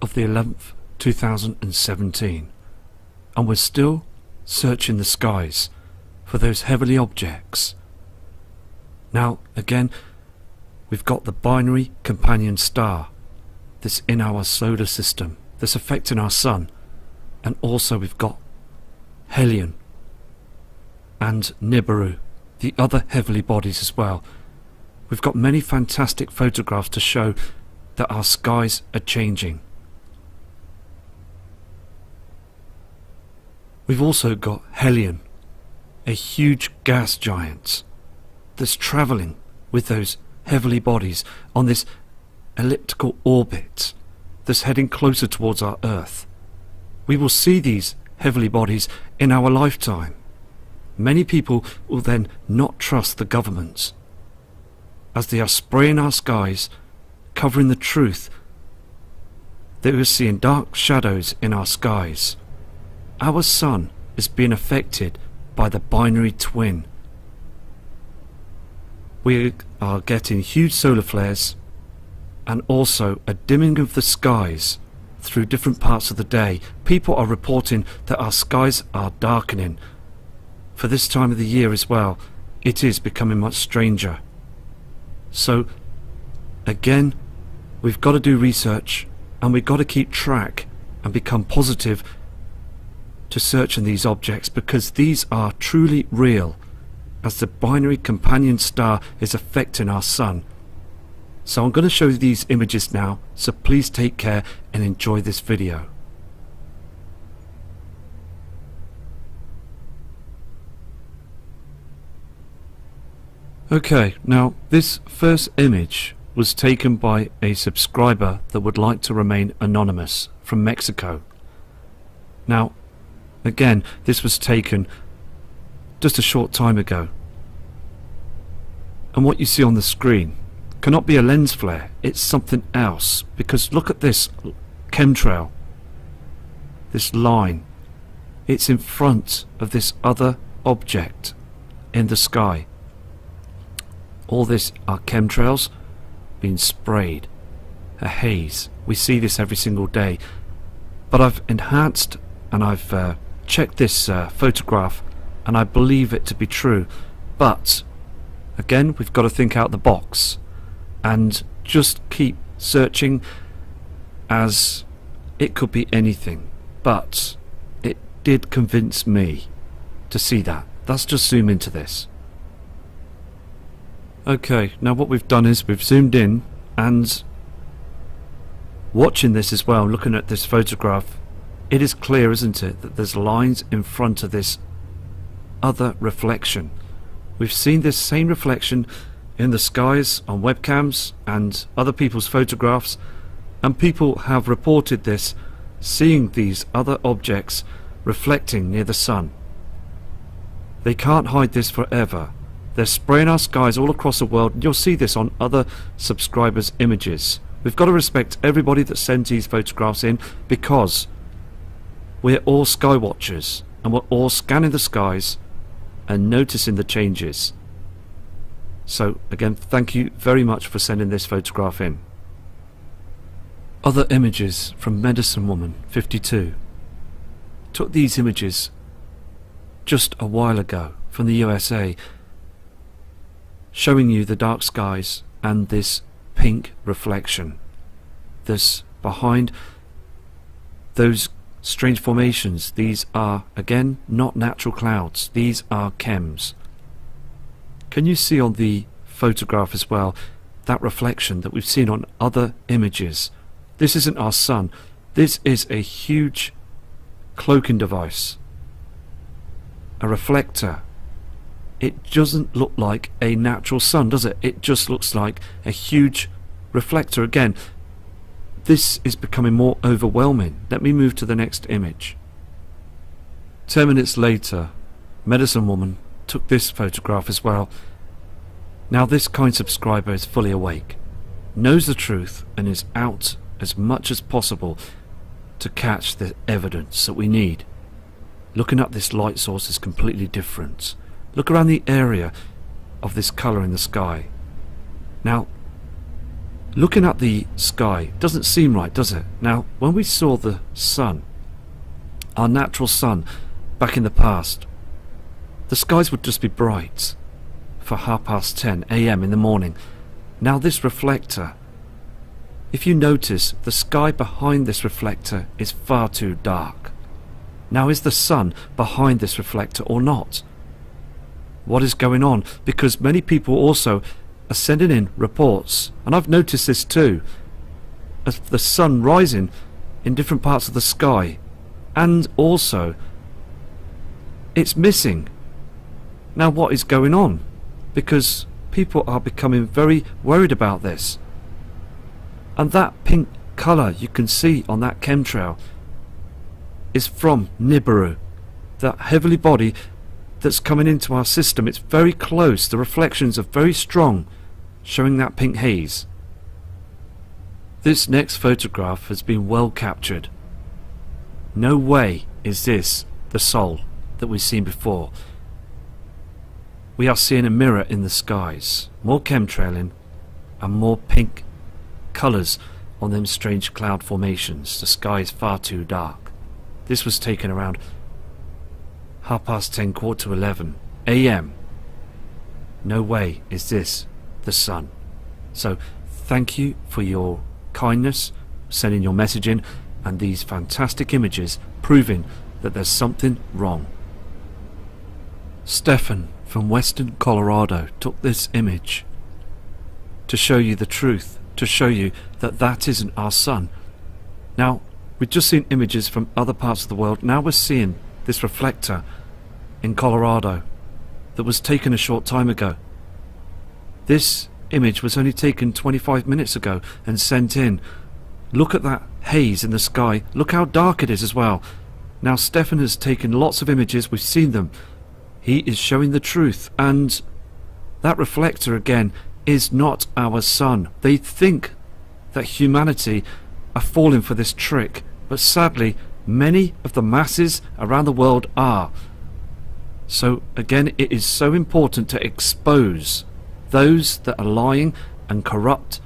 of the 11th, 2017, and we're still searching the skies for those heavenly objects. Now, again, we've got the binary companion star that's in our solar system, that's affecting our sun, and also we've got Helion and Nibiru, the other heavenly bodies as well. We've got many fantastic photographs to show that our skies are changing. We've also got Helion, a huge gas giant that's travelling with those heavenly bodies on this elliptical orbit that's heading closer towards our Earth. We will see these heavenly bodies in our lifetime. Many people will then not trust the governments, as they are spraying our skies, covering the truth. They will see dark shadows in our skies. Our sun is being affected by the binary twin. We are getting huge solar flares and also a dimming of the skies through different parts of the day. People are reporting that our skies are darkening. For this time of the year as well, it is becoming much stranger. So, again, we've got to do research, and we've got to keep track and become positive to searching these objects, because these are truly real, as the binary companion star is affecting our sun. So I'm going to show you these images now, so please take care and enjoy this video. Okay, now this first image was taken by a subscriber that would like to remain anonymous from Mexico. Now, again, this was taken just a short time ago. And what you see on the screen cannot be a lens flare, it's something else, because look at this chemtrail, this line, it's in front of this other object in the sky. All this are chemtrails being sprayed, a haze. We see this every single day, but I've enhanced and I've checked this photograph, and I believe it to be true. But again, we've got to think out the box and just keep searching, as it could be anything. But it did convince me to see that. Let's just zoom into this. Okay, now what we've done is we've zoomed in, and watching this as well, looking at this photograph, it is clear, isn't it, that there's lines in front of this other reflection. We've seen this same reflection in the skies on webcams and other people's photographs, and people have reported this, seeing these other objects reflecting near the sun. They can't hide this forever. They're spraying our skies all across the world, and you'll see this on other subscribers' images. We've got to respect everybody that sends these photographs in, because we're all sky watchers, and we're all scanning the skies and noticing the changes. So again, thank you very much for sending this photograph in. Other images from Medicine Woman 52. Took these images just a while ago from the USA, showing you the dark skies and this pink reflection. This behind those strange formations, these are again not natural clouds, these are chems. Can you see on the photograph as well that reflection that we've seen on other images? This isn't our sun, this is a huge cloaking device, a reflector. It doesn't look like a natural sun, does it? It just looks like a huge reflector. Again, this is becoming more overwhelming. Let me move to the next image. 10 minutes later, Medicine Woman took this photograph as well. Now this kind subscriber is fully awake, knows the truth, and is out as much as possible to catch the evidence that we need. Looking at this light source is completely different. Look around the area of this colour in the sky. Now, Looking at the sky doesn't seem right, does it? Now, when we saw the sun, our natural sun, back in the past, the skies would just be bright for 10:30 AM in the morning. Now this reflector, if you notice, the sky behind this reflector is far too dark. Now, is the sun behind this reflector or not? What is going on? Because many people also are sending in reports, and I've noticed this too, of the sun rising in different parts of the sky, and also it's missing. Now what is going on? Because people are becoming very worried about this. And that pink colour you can see on that chemtrail is from Nibiru, that heavenly body that's coming into our system. It's very close, the reflections are very strong, showing that pink haze. This next photograph has been well captured. No way is this the Sol that we've seen before. We are seeing a mirror in the skies, more chemtrailing and more pink colours on them strange cloud formations. The sky is far too dark. This was taken around 10:30, 11:15 AM. No way is this the sun. So thank you for your kindness, sending your message in, and these fantastic images proving that there's something wrong. Stefan from Western Colorado took this image to show you the truth, to show you that that isn't our sun. Now, we've just seen images from other parts of the world. Now we're seeing this reflector in Colorado that was taken a short time ago. This image was only taken 25 minutes ago and sent in. Look at that haze in the sky. Look how dark it is as well. Now Stefan has taken lots of images. We've seen them. He is showing the truth, and that reflector again is not our sun. They think that humanity are falling for this trick, but sadly many of the masses around the world are. So again, it is so important to expose those that are lying and corrupt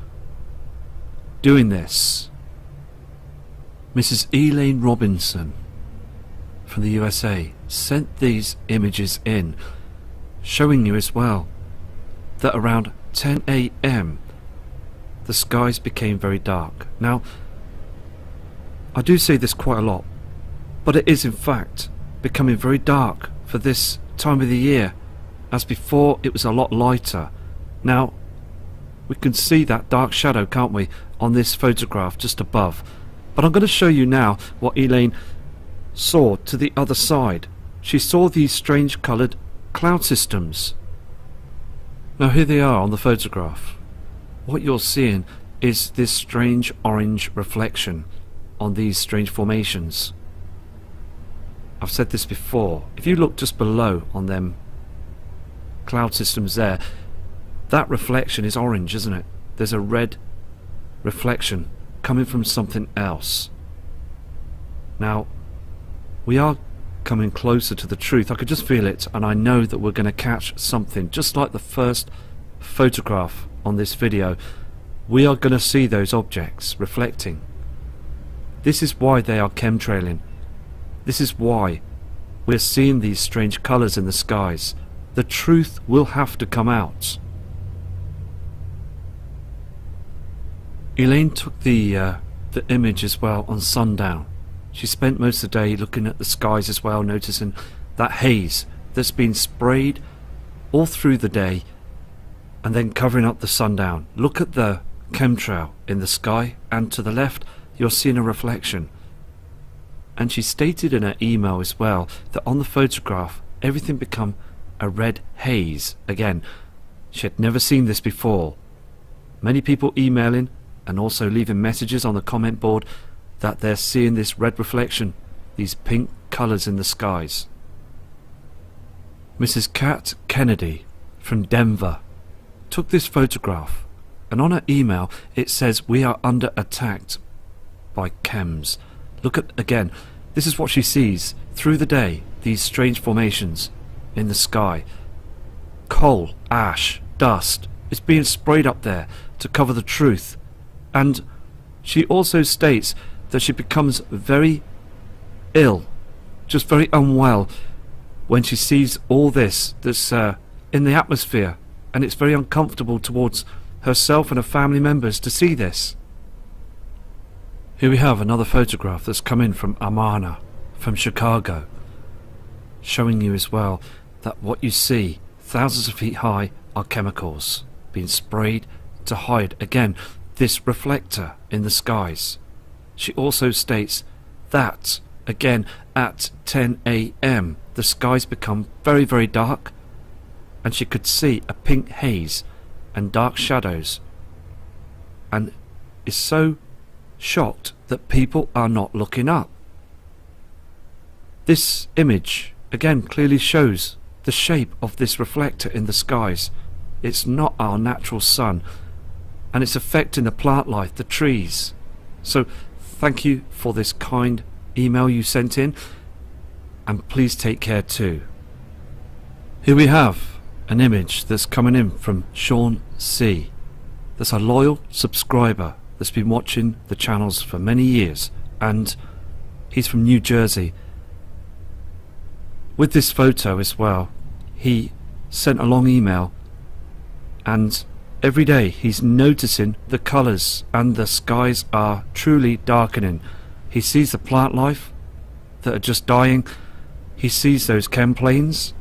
doing this. Mrs. Elaine Robinson from the USA sent these images in, showing you as well that around 10 AM the skies became very dark. Now, I do say this quite a lot, but it is in fact becoming very dark for this time of the year, as before it was a lot lighter. Now we can see that dark shadow, can't we, on this photograph just above. But I'm going to show you now what Elaine saw to the other side. She saw these strange coloured cloud systems. Now here they are on the photograph. What you're seeing is this strange orange reflection on these strange formations. I've said this before. If you look just below on them cloud systems there, that reflection is orange, isn't it? There's a red reflection coming from something else. Now, we are coming closer to the truth. I could just feel it, and I know that we're going to catch something. Just like the first photograph on this video, we are going to see those objects reflecting. This is why they are chemtrailing. This is why we're seeing these strange colours in the skies. The truth will have to come out. Elaine took the image as well on sundown. She spent most of the day looking at the skies as well, noticing that haze that's been sprayed all through the day and then covering up the sundown. Look at the chemtrail in the sky, and to the left you're seeing a reflection. And she stated in her email as well that on the photograph everything become a red haze again. She had never seen this before. Many people emailing and also leaving messages on the comment board that they're seeing this red reflection, these pink colours in the skies. Mrs. Kat Kennedy from Denver took this photograph, and on her email it says, "We are under attack by chems." Look at again, this is what she sees through the day, these strange formations in the sky. Coal, ash, dust is being sprayed up there to cover the truth. And she also states that she becomes very ill, just very unwell, when she sees all this that's in the atmosphere, and it's very uncomfortable towards herself and her family members to see this. Here we have another photograph that's come in from Amana, from Chicago, showing you as well that what you see thousands of feet high are chemicals being sprayed to hide, again, this reflector in the skies. She also states that, again, at 10 AM the skies become very, very dark, and she could see a pink haze and dark shadows, and is so shocked that people are not looking up. This image again clearly shows the shape of this reflector in the skies. It's not our natural sun, and it's affecting the plant life, the trees. So thank you for this kind email you sent in, and please take care too. Here we have an image that's coming in from Sean C. That's a loyal subscriber that's been watching the channels for many years, and he's from New Jersey. With this photo as well, he sent a long email, and every day he's noticing the colours, and the skies are truly darkening. He sees the plant life that are just dying. He sees those chem planes,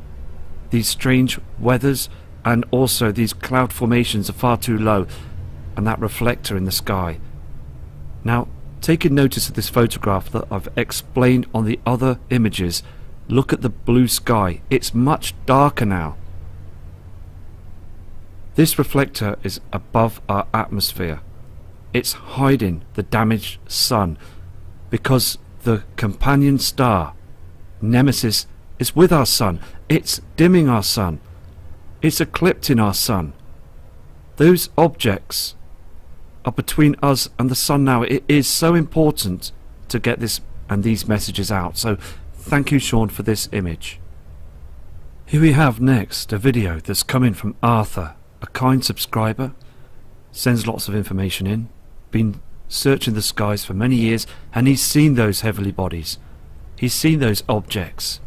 these strange weathers, and also these cloud formations are far too low, and that reflector in the sky. Now, taking notice of this photograph that I've explained on the other images, look at the blue sky. It's much darker now. This reflector is above our atmosphere. It's hiding the damaged sun, because the companion star, Nemesis, is with our sun. It's dimming our sun. It's eclipsing our sun. Those objects are between us and the sun now. It is so important to get this and these messages out. So thank you, Sean, for this image. Here we have next a video that's coming from Arthur, a kind subscriber. Sends lots of information in. Been searching the skies for many years, and he's seen those heavenly bodies. He's seen those objects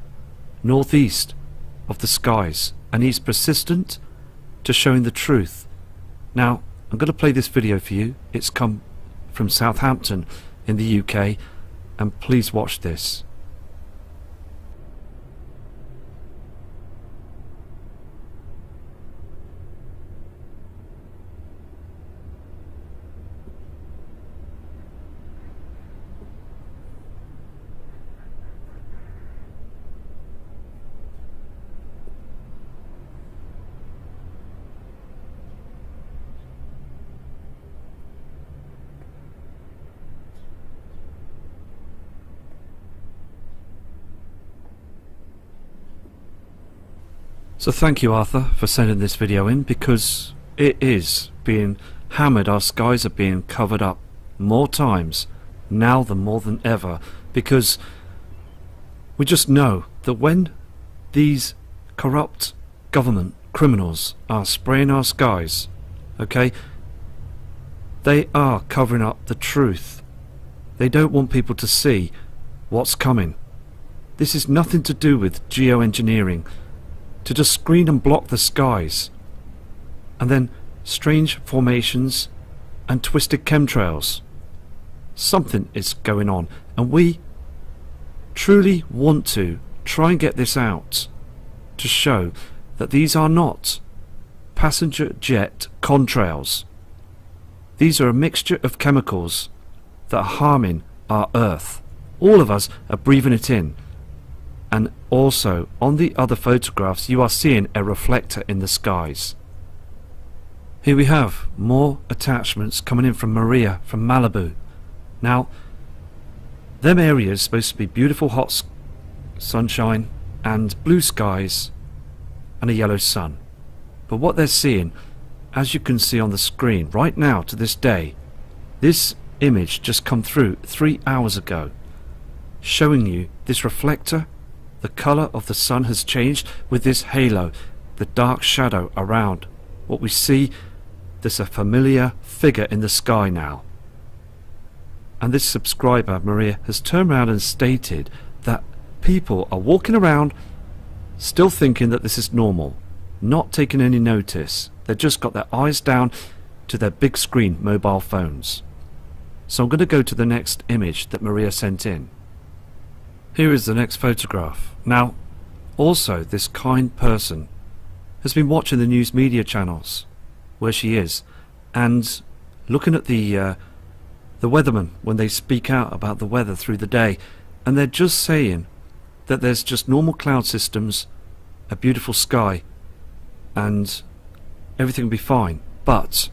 northeast of the skies, and he's persistent to showing the truth. Now, I'm going to play this video for you. It's come from Southampton in the UK, and please watch this. So thank you, Arthur, for sending this video in, because it is being hammered. Our skies are being covered up more times now than more than ever, because we just know that when these corrupt government criminals are spraying our skies, okay, they are covering up the truth. They don't want people to see what's coming. This is nothing to do with geoengineering, to just screen and block the skies, and then strange formations and twisted chemtrails. Something is going on, and we truly want to try and get this out to show that these are not passenger jet contrails. These are a mixture of chemicals that are harming our Earth. All of us are breathing it in. And also, on the other photographs, you are seeing a reflector in the skies. Here we have more attachments coming in from Maria from Malibu. Now, them areas supposed to be beautiful hot sunshine and blue skies and a yellow sun. But what they're seeing, as you can see on the screen right now to this day, this image just come through 3 hours ago, showing you this reflector. The colour of the sun has changed with this halo, the dark shadow around. What we see, there's a familiar figure in the sky now. And this subscriber, Maria, has turned around and stated that people are walking around still thinking that this is normal, not taking any notice. They've just got their eyes down to their big screen mobile phones. So I'm going to go to the next image that Maria sent in. Here is the next photograph. Now, also this kind person has been watching the news media channels where she is and looking at the weathermen when they speak out about the weather through the day, and they're just saying that there's just normal cloud systems, a beautiful sky, and everything will be fine. But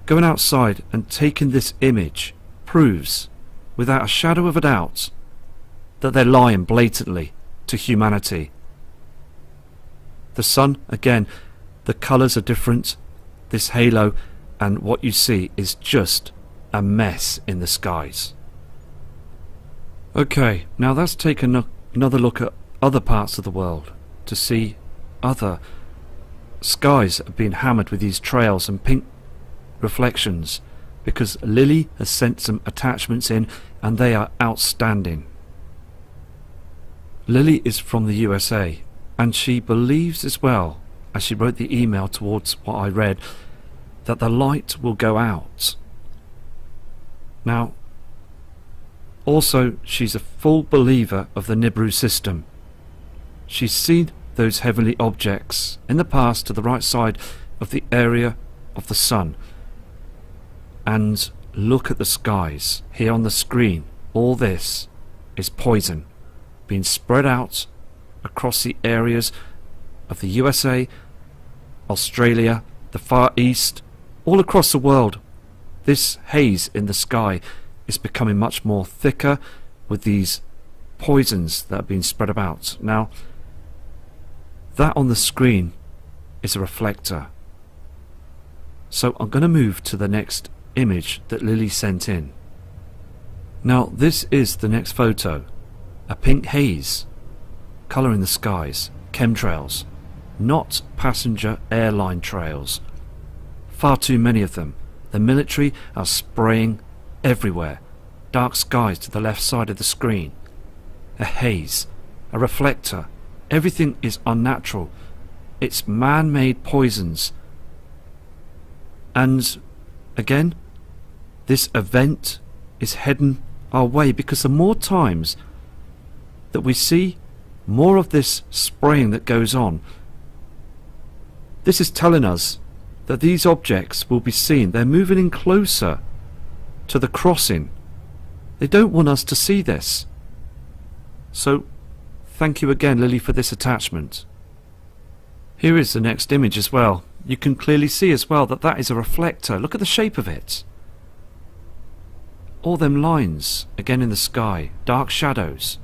going outside and taking this image proves without a shadow of a doubt that they're lying blatantly to humanity. The sun, again, the colours are different, this halo, and what you see is just a mess in the skies. Okay, now let's take another look at other parts of the world to see other skies that have been hammered with these trails and pink reflections, because Lily has sent some attachments in and they are outstanding. Lily is from the USA and she believes as well, as she wrote the email towards what I read, that the light will go out. Now, also she's a full believer of the Nibiru system. She's seen those heavenly objects in the past to the right side of the area of the sun. And look at the skies here on the screen. All this is poison being spread out across the areas of the USA, Australia, the Far East, all across the world. This haze in the sky is becoming much more thicker with these poisons that are being spread about. Now, that on the screen is a reflector. So I'm going to move to the next image that Lily sent in. Now, this is the next photo. A pink haze, colour in the skies, chemtrails, not passenger airline trails. Far too many of them. The military are spraying everywhere. Dark skies to the left side of the screen. A haze, a reflector. Everything is unnatural. It's man-made poisons. And again, this event is heading our way, because the more times that we see more of this spraying that goes on, this is telling us that these objects will be seen. They're moving in closer to the crossing. They don't want us to see this. So thank you again, Lily, for this attachment. Here is the next image as well. You can clearly see as well that that is a reflector. Look at the shape of it. All them lines again in the sky, dark shadows.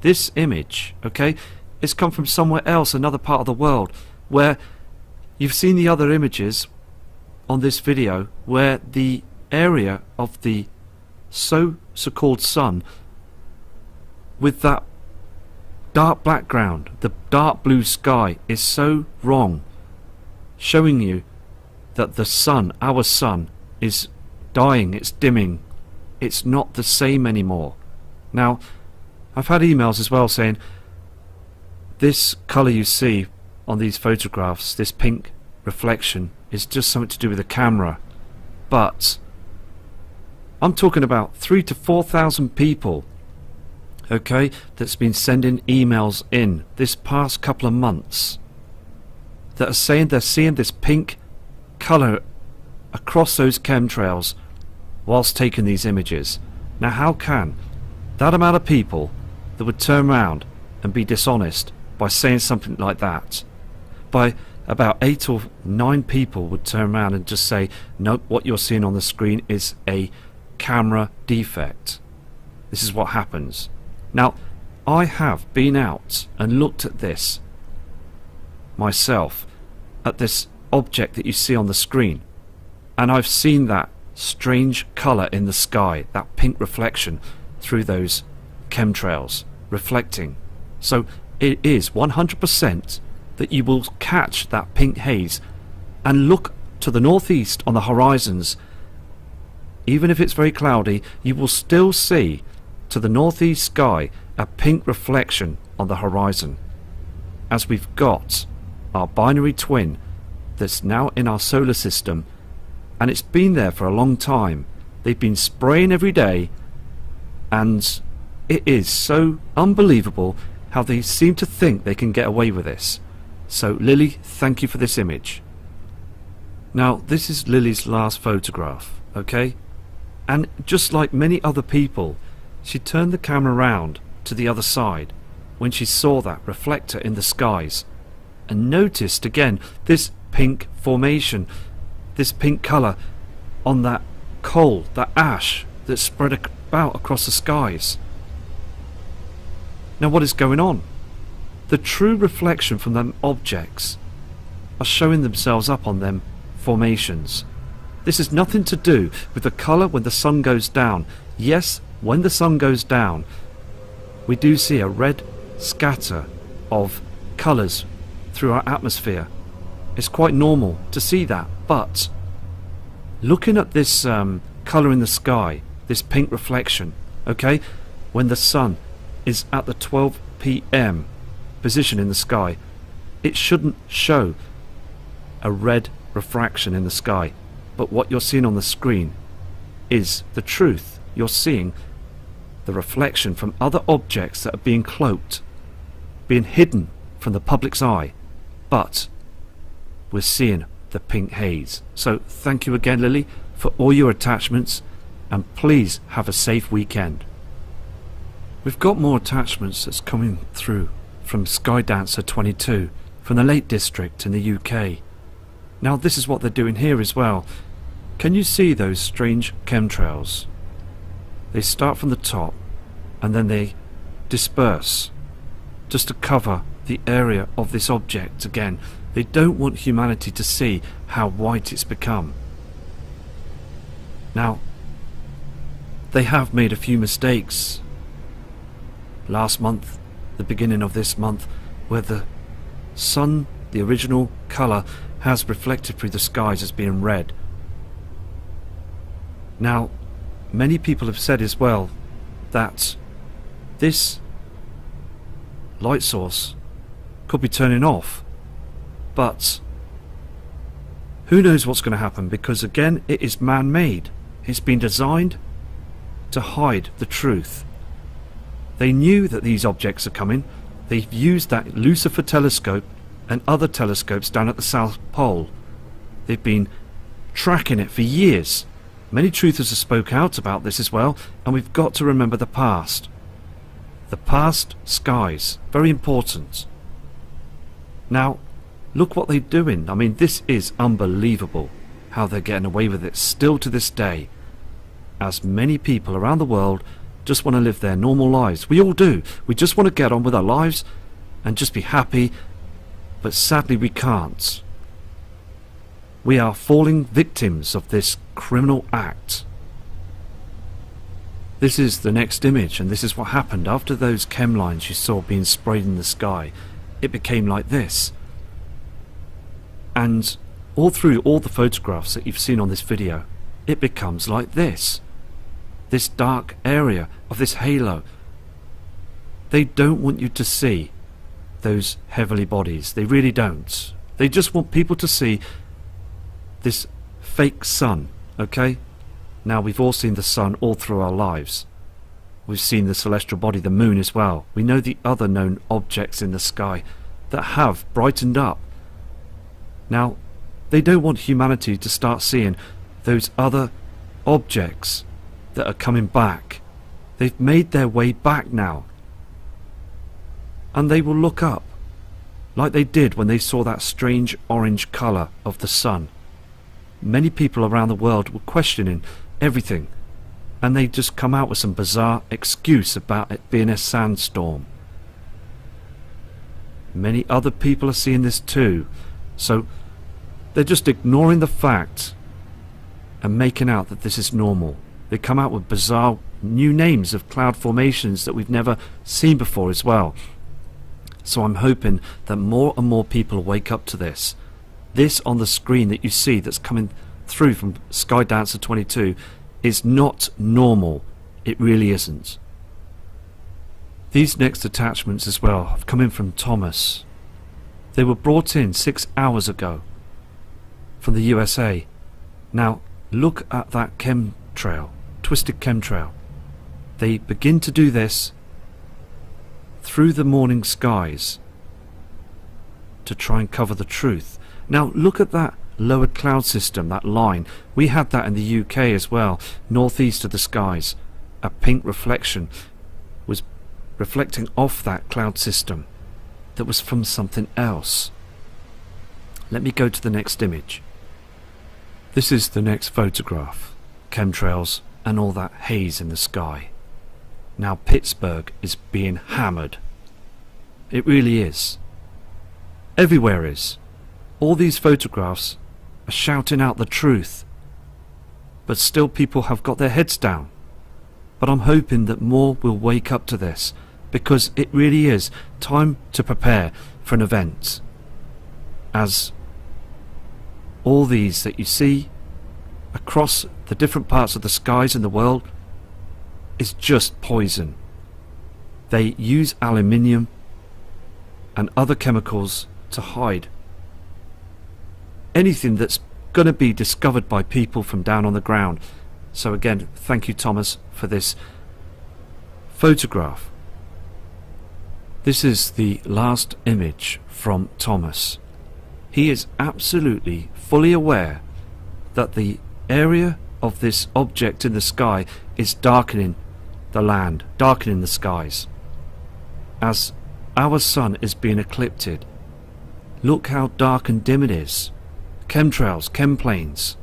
This image, okay, it's come from somewhere else, another part of the world, where you've seen the other images on this video where the area of the so-called sun with that dark background, the dark blue sky, is so wrong, showing you that the sun, our sun, is dying, it's dimming, it's not the same anymore. Now, I've had emails as well saying this colour you see on these photographs, this pink reflection, is just something to do with the camera. But I'm talking about 3,000 to 4,000 people, okay, that's been sending emails in this past couple of months that are saying they're seeing this pink colour across those chemtrails whilst taking these images. Now, how can that amount of people that would turn around and be dishonest by saying something like that, by about 8 or 9 people would turn around and just say, nope, what you're seeing on the screen is a camera defect. This is what happens. Now, I have been out and looked at this myself, at this object that you see on the screen, and I've seen that strange colour in the sky, that pink reflection through those chemtrails reflecting. So it is 100% that you will catch that pink haze and look to the northeast on the horizons, even if it's very cloudy, you will still see to the northeast sky a pink reflection on the horizon, as we've got our binary twin that's now in our solar system, and it's been there for a long time. They've been spraying every day, and it is so unbelievable how they seem to think they can get away with this. So Lily, thank you for this image. Now this is Lily's last photograph, okay? And just like many other people, she turned the camera around to the other side when she saw that reflector in the skies and noticed again this pink formation, this pink colour on that coal, that ash that spread about across the skies. Now what is going on? The true reflection from them objects are showing themselves up on them formations. This has nothing to do with the colour when the sun goes down. Yes, when the sun goes down, we do see a red scatter of colours through our atmosphere. It's quite normal to see that, but looking at this colour in the sky, this pink reflection, okay, when the sun is at the 12 p.m. position in the sky, it shouldn't show a red refraction in the sky. But what you're seeing on the screen is the truth. You're seeing the reflection from other objects that are being cloaked, being hidden from the public's eye, but we're seeing the pink haze. So thank you again, Lily, for all your attachments, and please have a safe weekend. We've got more attachments that's coming through from Skydancer 22 from the Lake District in the UK. Now this is what they're doing here as well. Can you see those strange chemtrails? They start from the top and then they disperse just to cover the area of this object again. They don't want humanity to see how white it's become. Now, they have made a few mistakes. Last month, the beginning of this month, where the sun, the original colour, has reflected through the skies as being red. Now, many people have said as well that this light source could be turning off, but who knows what's going to happen, because again it is man-made. It's been designed to hide the truth. They knew that these objects are coming. They've used that Lucifer telescope and other telescopes down at the South Pole. They've been tracking it for years. Many truthers have spoke out about this as well, and we've got to remember the past. The past skies, very important. Now, look what they're doing. I mean, this is unbelievable how they're getting away with it still to this day, as many people around the world just want to live their normal lives. We all do. We just want to get on with our lives and just be happy, but sadly we can't. We are falling victims of this criminal act. This is the next image, and this is what happened after those chem lines you saw being sprayed in the sky. It became like this. And all through all the photographs that you've seen on this video, it becomes like this. This dark area of this halo. They don't want you to see those heavenly bodies. They really don't. They just want people to see this fake sun, okay? Now we've all seen the sun all through our lives. We've seen the celestial body, the moon as well. We know the other known objects in the sky that have brightened up. Now, they don't want humanity to start seeing those other objects that are coming back. They've made their way back now. And they will look up, like they did when they saw that strange orange colour of the sun. Many people around the world were questioning everything, and they just come out with some bizarre excuse about it being a sandstorm. Many other people are seeing this too, so they're just ignoring the fact and making out that this is normal. They come out with bizarre new names of cloud formations that we've never seen before as well. So I'm hoping that more and more people wake up to this. This on the screen that you see that's coming through from Skydancer 22 is not normal. It really isn't. These next attachments as well have come in from Thomas. They were brought in 6 hours ago from the USA. Now look at that chemtrail, twisted chemtrail. They begin to do this through the morning skies to try and cover the truth. Now look at that lowered cloud system, that line. We had that in the UK as well, northeast of the skies. A pink reflection was reflecting off that cloud system that was from something else. Let me go to the next image. This is the next photograph. Chemtrails and all that haze in the sky. Now Pittsburgh is being hammered. It really is. Everywhere is. All these photographs are shouting out the truth. But still people have got their heads down. But I'm hoping that more will wake up to this, because it really is time to prepare for an event. As all these that you see across the different parts of the skies in the world is just poison. They use aluminium and other chemicals to hide anything that's going to be discovered by people from down on the ground. So again, thank you Thomas for this photograph. This is the last image from Thomas. He is absolutely fully aware that the area of this object in the sky is darkening the land, darkening the skies. As our sun is being eclipsed, look how dark and dim it is. Chemtrails, chemplanes,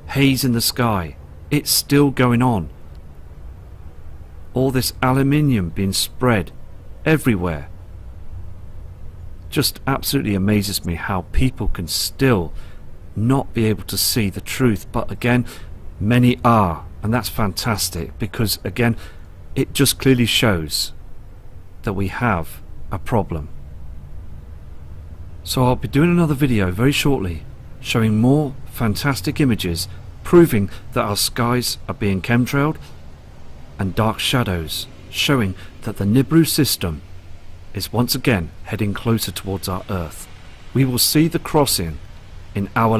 haze in the sky. It's still going on. All this aluminium being spread everywhere. Just absolutely amazes me how people can still not be able to see the truth. But again, many are, and that's fantastic, because again, it just clearly shows that we have a problem. So I'll be doing another video very shortly showing more fantastic images proving that our skies are being chemtrailed, and dark shadows showing that the Nibiru system is once again heading closer towards our Earth. We will see the crossing in our